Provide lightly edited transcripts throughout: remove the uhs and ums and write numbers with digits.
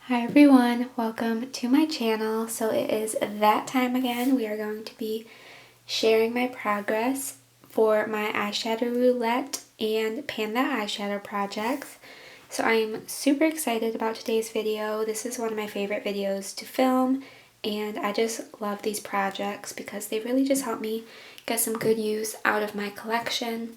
Hi everyone, welcome to my channel. So it is that time again. We are going to be sharing my progress for my Eyeshadow Roulette and Pan That Eyeshadow projects. So I'm super excited about today's video. This is one of my favorite videos to film, and I just love these projects because they really just help me get some good use out of my collection.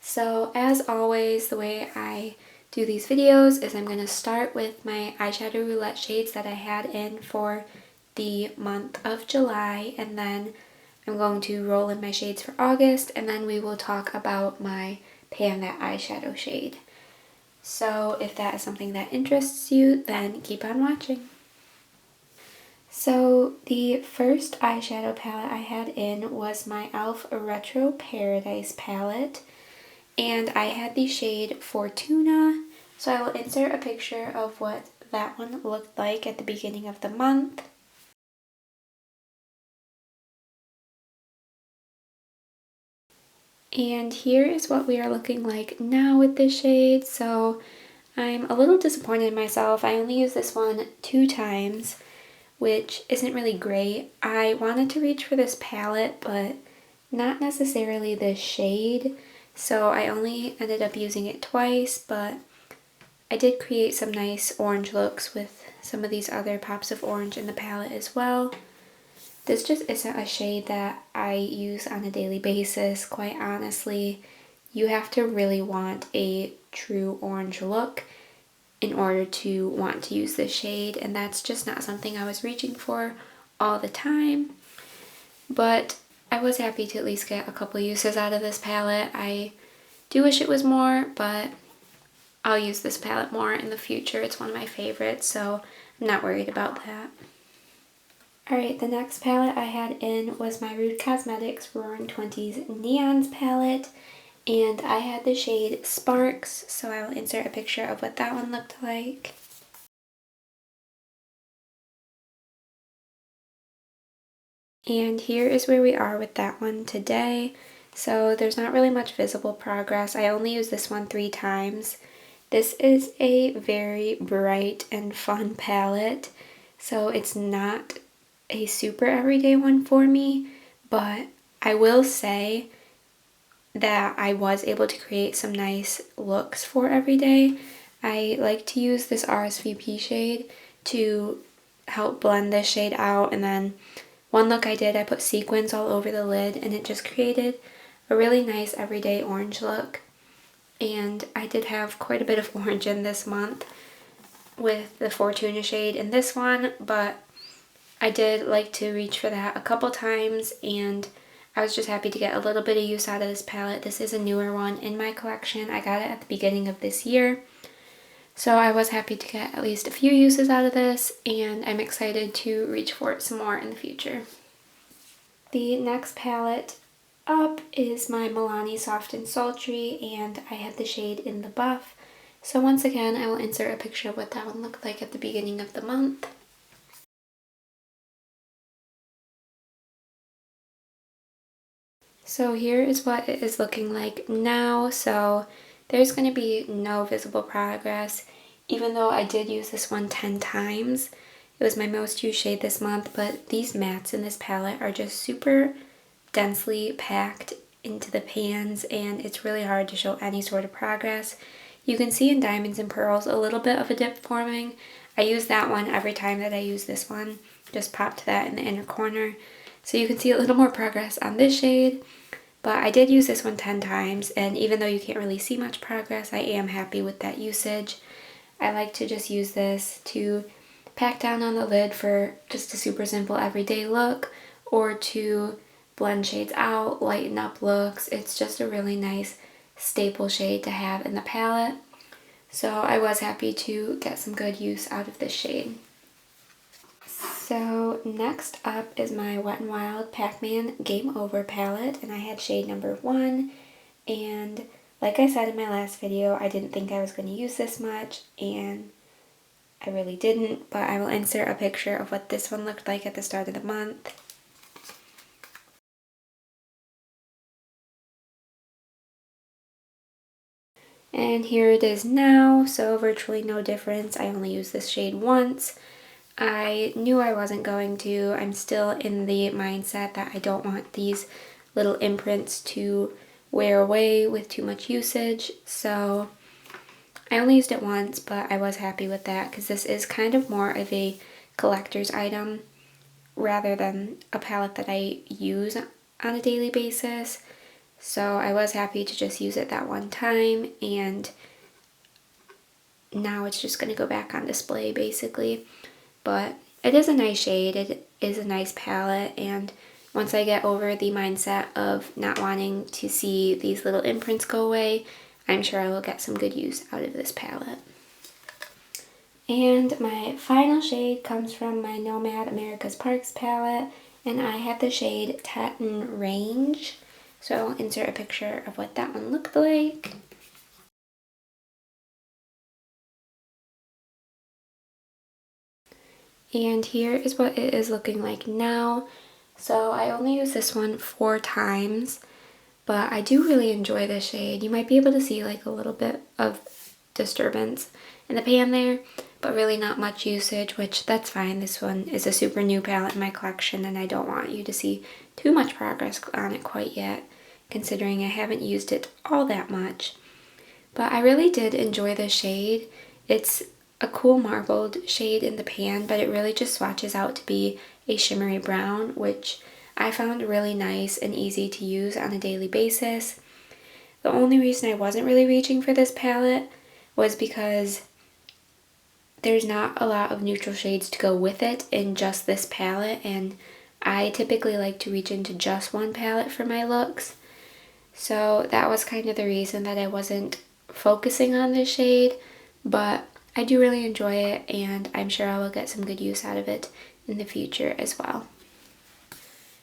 So as always, the way I do these videos is I'm going to start with my Eyeshadow Roulette shades that I had in for the month of July, and then I'm going to roll in my shades for August, and then we will talk about my Pan That Eyeshadow shade. So if that is something that interests you, then keep on watching. So the first eyeshadow palette I had in was my e.l.f. Retro Paradise palette. And I had the shade Fortuna, so I will insert a picture of what that one looked like at the beginning of the month. And here is what we are looking like now with this shade. So I'm a little disappointed in myself. I only used this one 2 times, which isn't really great. I wanted to reach for this palette, but not necessarily this shade. So I only ended up using it twice, but I did create some nice orange looks with some of these other pops of orange in the palette as well. This just isn't a shade that I use on a daily basis, quite honestly. You have to really want a true orange look in order to want to use this shade, and that's just not something I was reaching for all the time. But I was happy to at least get a couple uses out of this palette. I do wish it was more, but I'll use this palette more in the future. It's one of my favorites, so I'm not worried about that. Alright, the next palette I had in was my Rude Cosmetics Roaring 20s Neons palette, and I had the shade Sparks, so I will insert a picture of what that one looked like. And here is where we are with that one today. So there's not really much visible progress. I only used this one 3 times. This is a very bright and fun palette, so it's not a super everyday one for me, but I will say that I was able to create some nice looks for everyday. I like to use this RSVP shade to help blend this shade out, and then one look I did, I put sequins all over the lid, and it just created a really nice everyday orange look. And I did have quite a bit of orange in this month with the Fortuna shade in this one, but I did like to reach for that a couple times, and I was just happy to get a little bit of use out of this palette. This is a newer one in my collection. I got it at the beginning of this year, so I was happy to get at least a few uses out of this, and I'm excited to reach for it some more in the future. The next palette up is my Milani Soft and Sultry, and I had the shade in the Buff. So once again, I will insert a picture of what that one looked like at the beginning of the month. So here is what it is looking like now. So there's going to be no visible progress, even though I did use this one 10 times. It was my most used shade this month, but these mattes in this palette are just super densely packed into the pans, and it's really hard to show any sort of progress. You can see in Diamonds and Pearls a little bit of a dip forming. I use that one every time that I use this one. Just popped that in the inner corner. So you can see a little more progress on this shade. But I did use this one 10 times, and even though you can't really see much progress, I am happy with that usage. I like to just use this to pack down on the lid for just a super simple everyday look, or to blend shades out, lighten up looks. It's just a really nice staple shade to have in the palette. So I was happy to get some good use out of this shade. So next up is my Wet n Wild Pac-Man Game Over palette, and I had shade number 1, and like I said in my last video, I didn't think I was going to use this much, and I really didn't, but I will insert a picture of what this one looked like at the start of the month. And here it is now, so virtually no difference. I only used this shade once. I knew I wasn't going to. I'm still in the mindset that I don't want these little imprints to wear away with too much usage, so I only used it once, but I was happy with that because this is kind of more of a collector's item rather than a palette that I use on a daily basis. So I was happy to just use it that one time, and now it's just going to go back on display basically. But it is a nice shade, it is a nice palette, and once I get over the mindset of not wanting to see these little imprints go away, I'm sure I will get some good use out of this palette. And my final shade comes from my Nomad America's Parks palette, and I have the shade Teton Range. So I'll insert a picture of what that one looked like. And here is what it is looking like now. So I only use this one 4 times, but I do really enjoy this shade. You might be able to see like a little bit of disturbance in the pan there, but really not much usage, which that's fine. This one is a super new palette in my collection, and I don't want you to see too much progress on it quite yet, considering I haven't used it all that much. But I really did enjoy this shade. It's a cool marbled shade in the pan, but it really just swatches out to be a shimmery brown, which I found really nice and easy to use on a daily basis. The only reason I wasn't really reaching for this palette was because there's not a lot of neutral shades to go with it in just this palette, and I typically like to reach into just one palette for my looks. So that was kind of the reason that I wasn't focusing on this shade, but I do really enjoy it, and I'm sure I will get some good use out of it in the future as well.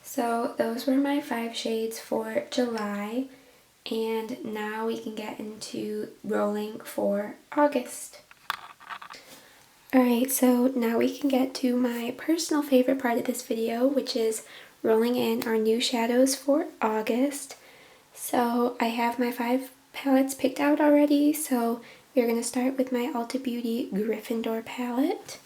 So those were my 5 shades for July, and now we can get into rolling for August. Alright, so now we can get to my personal favorite part of this video, which is rolling in our new shadows for August. So I have my 5 palettes picked out already, so we're going to start with my Ulta Beauty Gryffindor palette.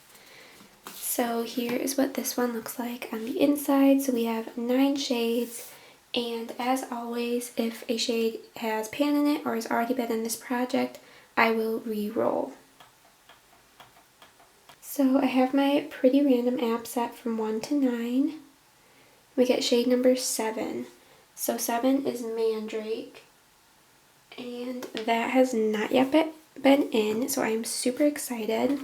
So here is what this one looks like on the inside. So we have 9 shades, and as always, if a shade has pan in it or has already been in this project, I will re-roll. So I have my Pretty Random app set from 1 to 9. We get shade number 7. So 7 is Mandrake, and that has not yet been in, so I'm super excited.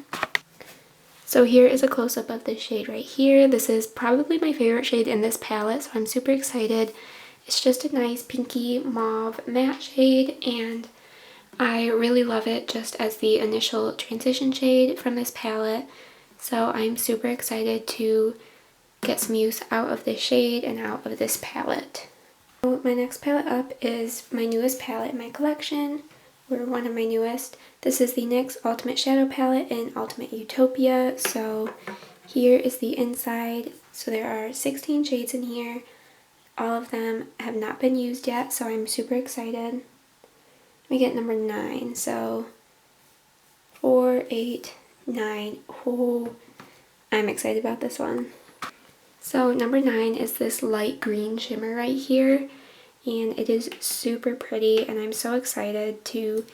So here is a close-up of this shade right here. This is probably my favorite shade in this palette, so I'm super excited. It's just a nice pinky mauve matte shade, and I really love it just as the initial transition shade from this palette. So I'm super excited to get some use out of this shade and out of this palette. So my next palette up is my newest palette in my collection, or one of my newest. This is the NYX Ultimate Shadow Palette in Ultimate Utopia. So here is the inside. So there are 16 shades in here. All of them have not been used yet, so I'm super excited. We get number 9. So 4, 8, 9. Oh, I'm excited about this one. So number 9 is this light green shimmer right here, and it is super pretty, and I'm so excited to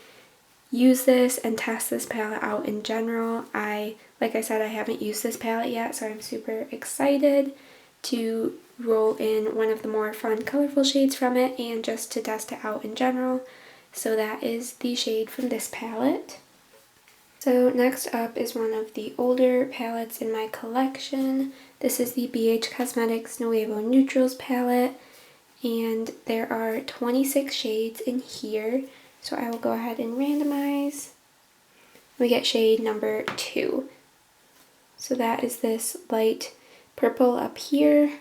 use this and test this palette out in general. Like I said, I haven't used this palette yet, so I'm super excited to roll in one of the more fun, colorful shades from it and just to test it out in general. So that is the shade from this palette. So next up is one of the older palettes in my collection. This is the BH Cosmetics Nuevo Neutrals palette, and there are 26 shades in here. So I will go ahead and randomize. We get shade number 2. So that is this light purple up here.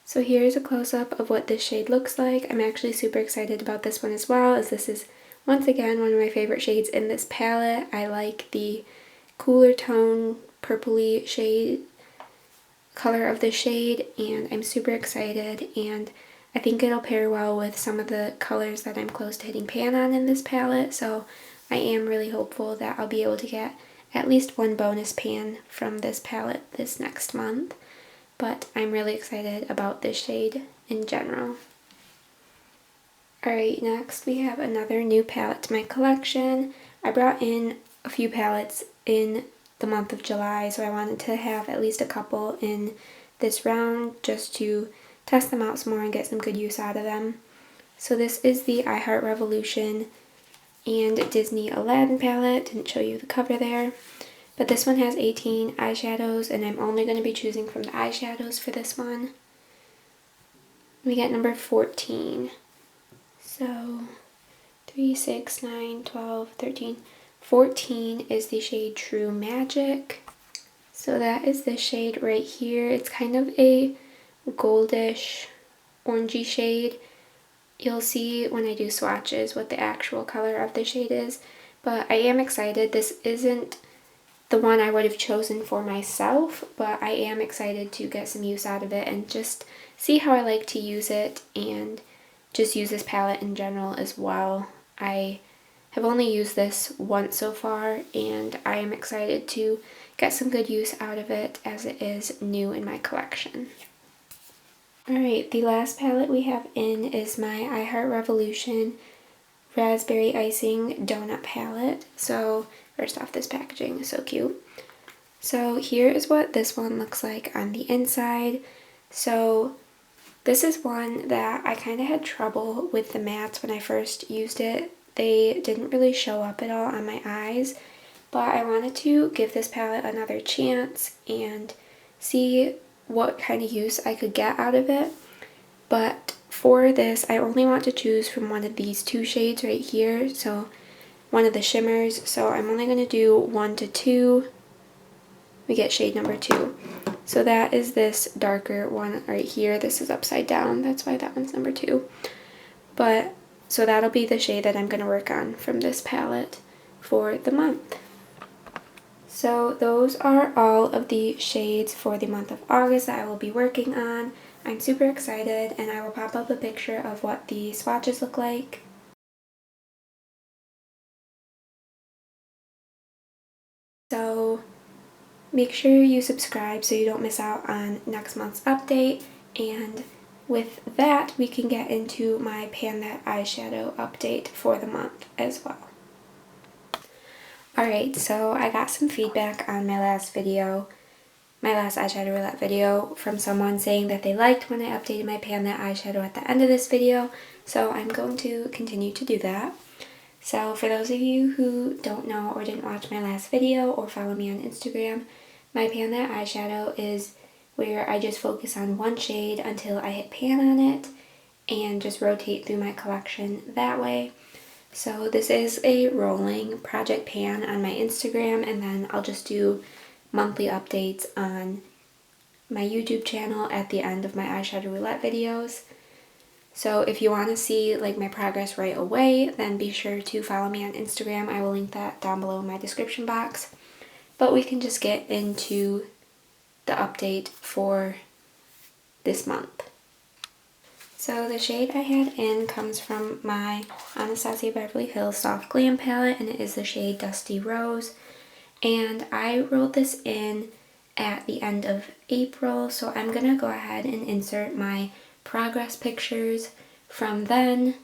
So here is a close-up of what this shade looks like. I'm actually super excited about this one as well, as this is once again one of my favorite shades in this palette. I like the cooler tone purpley shade color of the shade, and I'm super excited, and I think it'll pair well with some of the colors that I'm close to hitting pan on in this palette, so I am really hopeful that I'll be able to get at least one bonus pan from this palette this next month. But I'm really excited about this shade in general. Alright, next we have another new palette to my collection. I brought in a few palettes in the month of July, so I wanted to have at least a couple in this round just to test them out some more and get some good use out of them. So this is the I Heart Revolution and Disney Aladdin palette. Didn't show you the cover there. But this one has 18 eyeshadows, and I'm only going to be choosing from the eyeshadows for this one. We get number 14. So 3, 6, 9, 12, 13. 14 is the shade True Magic. So that is this shade right here. It's kind of a goldish, orangey shade. You'll see when I do swatches what the actual color of the shade is. But I am excited. This isn't the one I would have chosen for myself, but I am excited to get some use out of it and just see how I like to use it and just use this palette in general as well. I have only used this once so far, and I am excited to get some good use out of it as it is new in my collection. Alright, the last palette we have in is my I Heart Revolution Raspberry Icing Donut palette. So first off, this packaging is so cute. So here is what this one looks like on the inside. So this is one that I kind of had trouble with the mattes when I first used it. They didn't really show up at all on my eyes, but I wanted to give this palette another chance and see what kind of use I could get out of it. But for this, I only want to choose from one of these two shades right here, so one of the shimmers. So I'm only going to do 1 to 2. We get shade number 2. So that is this darker one right here. This is upside down, that's why that one's number 2. But so that'll be the shade that I'm going to work on from this palette for the month. So those are all of the shades for the month of August that I will be working on. I'm super excited, and I will pop up a picture of what the swatches look like. So make sure you subscribe so you don't miss out on next month's update, and with that we can get into my Pan That Eyeshadow update for the month as well. Alright, so I got some feedback on my last video, my last Eyeshadow Roulette video, from someone saying that they liked when I updated my Pan That Eyeshadow at the end of this video, so I'm going to continue to do that. So for those of you who don't know or didn't watch my last video or follow me on Instagram, my Pan That Eyeshadow is where I just focus on one shade until I hit pan on it and just rotate through my collection that way. So this is a rolling project pan on my Instagram, and then I'll just do monthly updates on my YouTube channel at the end of my Eyeshadow Roulette videos. So if you want to see like my progress right away, then be sure to follow me on Instagram. I will link that down below in my description box. But we can just get into the update for this month. So the shade I had in comes from my Anastasia Beverly Hills Soft Glam palette, and it is the shade Dusty Rose. And I rolled this in at the end of April, so I'm going to go ahead and insert my progress pictures from then.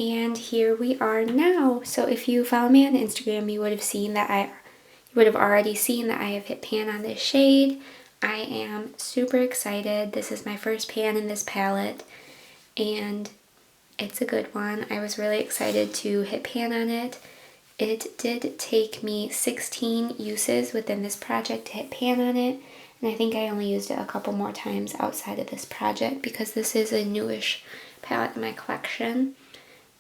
And here we are now. So if you follow me on Instagram, you would have seen that you would have already seen that I have hit pan on this shade. I am super excited. This is my first pan in this palette, and it's a good one. I was really excited to hit pan on it. It did take me 16 uses within this project to hit pan on it, and I think I only used it a couple more times outside of this project because this is a newish palette in my collection.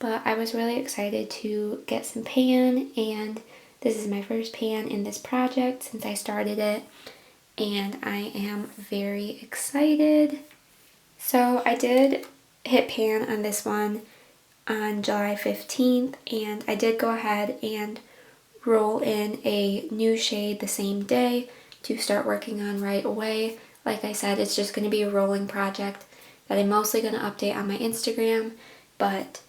But I was really excited to get some pan, and this is my first pan in this project since I started it, and I am very excited. So I did hit pan on this one on July 15th, and I did go ahead and roll in a new shade the same day to start working on right away. Like I said, it's just going to be a rolling project that I'm mostly going to update on my Instagram, but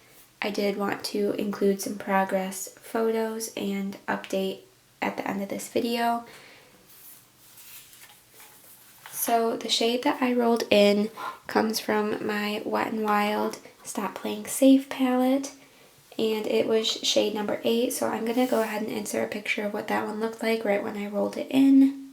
I did want to include some progress photos and update at the end of this video. So the shade that I rolled in comes from my Wet n Wild Stop Playing Safe palette, and it was shade number 8, so I'm going to go ahead and insert a picture of what that one looked like right when I rolled it in.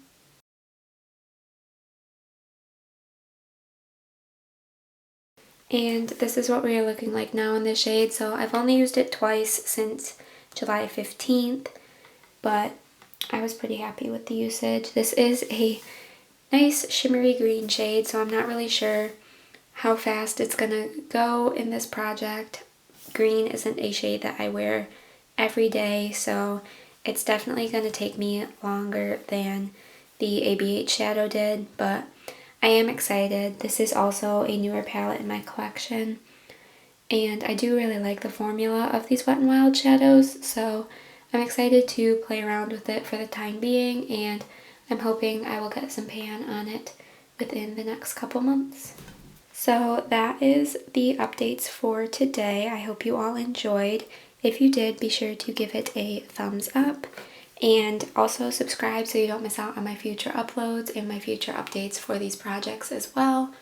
And this is what we are looking like now in this shade. So I've only used it twice since July 15th, but I was pretty happy with the usage. This is a nice shimmery green shade, so I'm not really sure how fast it's gonna go in this project. Green isn't a shade that I wear every day, so it's definitely gonna take me longer than the ABH shadow did, but I am excited. This is also a newer palette in my collection, and I do really like the formula of these Wet n Wild shadows, so I'm excited to play around with it for the time being, and I'm hoping I will get some pan on it within the next couple months. So that is the updates for today. I hope you all enjoyed. If you did, be sure to give it a thumbs up, and also subscribe so you don't miss out on my future uploads and my future updates for these projects as well.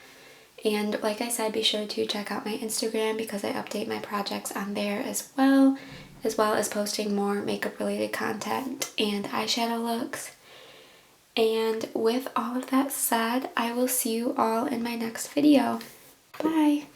And like I said, be sure to check out my Instagram because I update my projects on there as well as posting more makeup related content and eyeshadow looks. And with all of that said, I will see you all in my next video. Bye!